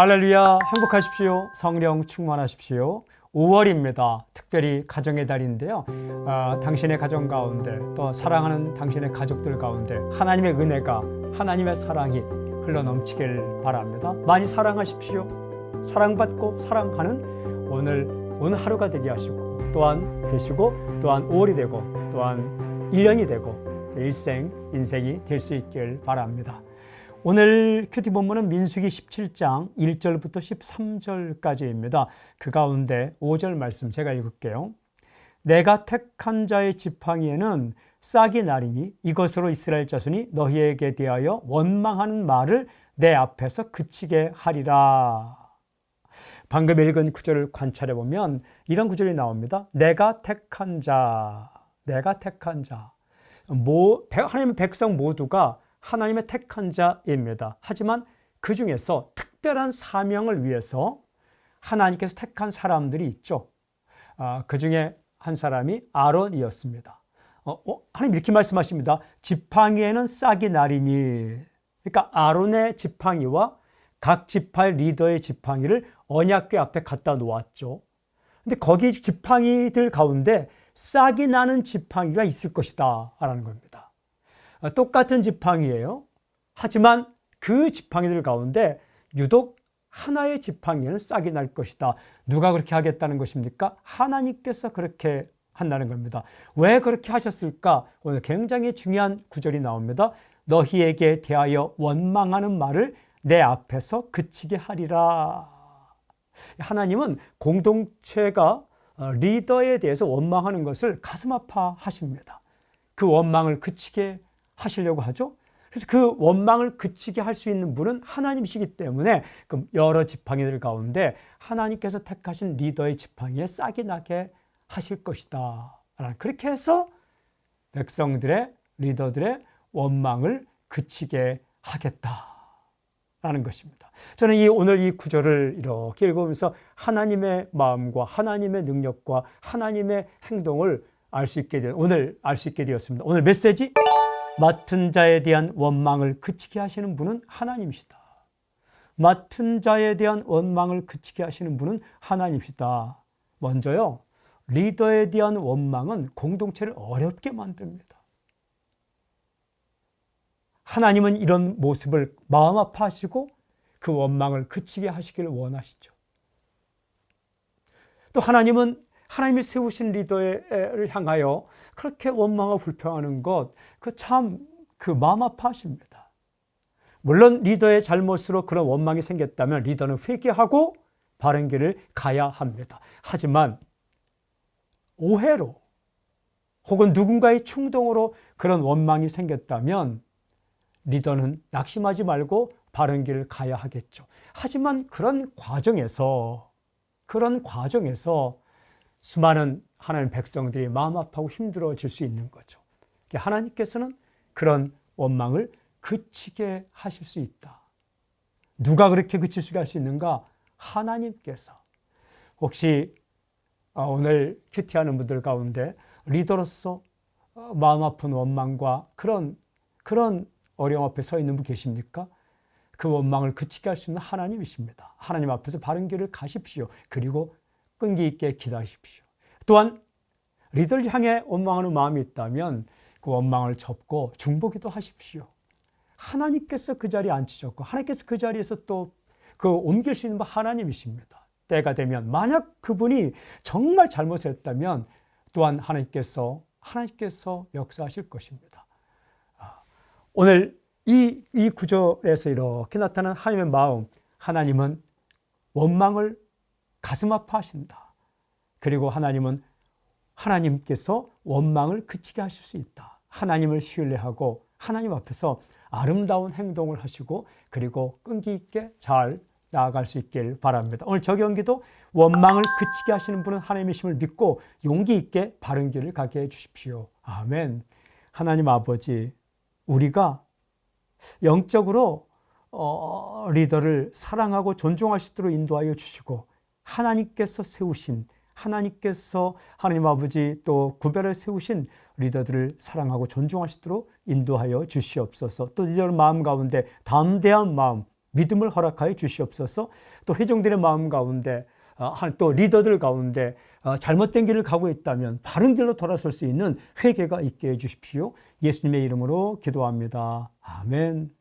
할렐루야, 행복하십시오. 성령 충만하십시오. 5월입니다. 특별히 가정의 달인데요. 당신의 가정 가운데 또 사랑하는 당신의 가족들 가운데 하나님의 은혜가, 하나님의 사랑이 흘러넘치길 바랍니다. 많이 사랑하십시오. 사랑받고 사랑하는 오늘 하루가 되게 하시고 또한 되시고 또한 5월이 되고 또한 1년이 되고 인생이 될 수 있길 바랍니다. 오늘 큐티 본문은 민수기 17장 1절부터 13절까지입니다. 그 가운데 5절 말씀 제가 읽을게요. 내가 택한 자의 지팡이에는 싹이 나리니 이것으로 이스라엘 자손이 너희에게 대하여 원망하는 말을 내 앞에서 그치게 하리라. 방금 읽은 구절을 관찰해 보면 이런 구절이 나옵니다. 내가 택한 자, 내가 택한 자. 하나님의 백성 모두가 하나님의 택한 자입니다. 하지만 그 중에서 특별한 사명을 위해서 하나님께서 택한 사람들이 있죠. 그 중에 한 사람이 아론이었습니다. 하나님 이렇게 말씀하십니다. 지팡이에는 싹이 나리니. 그러니까 아론의 지팡이와 각 지파의 리더의 지팡이를 언약궤 앞에 갖다 놓았죠. 근데 거기 지팡이들 가운데 싹이 나는 지팡이가 있을 것이다 라는 겁니다. 똑같은 지팡이예요. 하지만 그 지팡이들 가운데 유독 하나의 지팡이에는 싹이 날 것이다. 누가 그렇게 하겠다는 것입니까? 하나님께서 그렇게 한다는 겁니다. 왜 그렇게 하셨을까? 오늘 굉장히 중요한 구절이 나옵니다. 너희에게 대하여 원망하는 말을 내 앞에서 그치게 하리라. 하나님은 공동체가 리더에 대해서 원망하는 것을 가슴 아파하십니다. 그 원망을 그치게 하시려고 하죠. 그래서 그 원망을 그치게 할 수 있는 분은 하나님이시기 때문에 그 여러 지팡이들 가운데 하나님께서 택하신 리더의 지팡이에 싹이 나게 하실 것이다. 그렇게 해서 백성들의 리더들의 원망을 그치게 하겠다라는 것입니다. 저는 오늘 이 구절을 이렇게 읽으면서 하나님의 마음과 하나님의 능력과 하나님의 행동을 오늘 알 수 있게 되었습니다. 오늘 메시지, 맡은 자에 대한 원망을 그치게 하시는 분은 하나님이시다. 맡은 자에 대한 원망을 그치게 하시는 분은 하나님이시다. 먼저요, 리더에 대한 원망은 공동체를 어렵게 만듭니다. 하나님은 이런 모습을 마음 아파하시고 그 원망을 그치게 하시기를 원하시죠. 또 하나님은 하나님이 세우신 리더를 향하여 그렇게 원망하고 불평하는 것, 그 마음 아파하십니다. 물론 리더의 잘못으로 그런 원망이 생겼다면 리더는 회개하고 바른 길을 가야 합니다. 하지만 오해로 혹은 누군가의 충동으로 그런 원망이 생겼다면 리더는 낙심하지 말고 바른 길을 가야 하겠죠. 하지만 그런 과정에서 수많은 하나님 백성들이 마음 아파하고 힘들어질 수 있는 거죠. 하나님께서는 그런 원망을 그치게 하실 수 있다. 누가 그렇게 그칠 수가 있는가? 하나님께서. 혹시 오늘 큐티하는 분들 가운데 리더로서 마음 아픈 원망과 그런 어려움 앞에 서 있는 분 계십니까? 그 원망을 그치게 할 수 있는 하나님이십니다. 하나님 앞에서 바른 길을 가십시오. 그리고 끈기 있게 기다리십시오. 또한 리더를 향해 원망하는 마음이 있다면 그 원망을 접고 중보기도 하십시오. 하나님께서 그 자리에 앉히셨고 하나님께서 그 자리에서 또 그 옮길 수 있는 분 하나님이십니다. 때가 되면 만약 그분이 정말 잘못을 했다면 또한 하나님께서 역사하실 것입니다. 오늘 이 구절에서 이렇게 나타난 하나님의 마음, 하나님은 원망을 가슴 아파하신다. 그리고 하나님께서 원망을 그치게 하실 수 있다. 하나님을 신뢰하고 하나님 앞에서 아름다운 행동을 하시고 그리고 끈기 있게 잘 나아갈 수 있길 바랍니다. 오늘 적용기도 원망을 그치게 하시는 분은 하나님이심을 믿고 용기 있게 바른 길을 가게 해주십시오. 아멘. 하나님 아버지, 우리가 영적으로 리더를 사랑하고 존중할 수 있도록 인도하여 주시고 하나님께서 하나님 아버지 또 구별해 세우신 리더들을 사랑하고 존중할 수 있도록 인도하여 주시옵소서. 또 리더의 마음 가운데 담대한 마음, 믿음을 허락하여 주시옵소서. 또 회중들의 마음 가운데 또 리더들 가운데 잘못된 길을 가고 있다면 바른 길로 돌아설 수 있는 회개가 있게 해주십시오. 예수님의 이름으로 기도합니다. 아멘.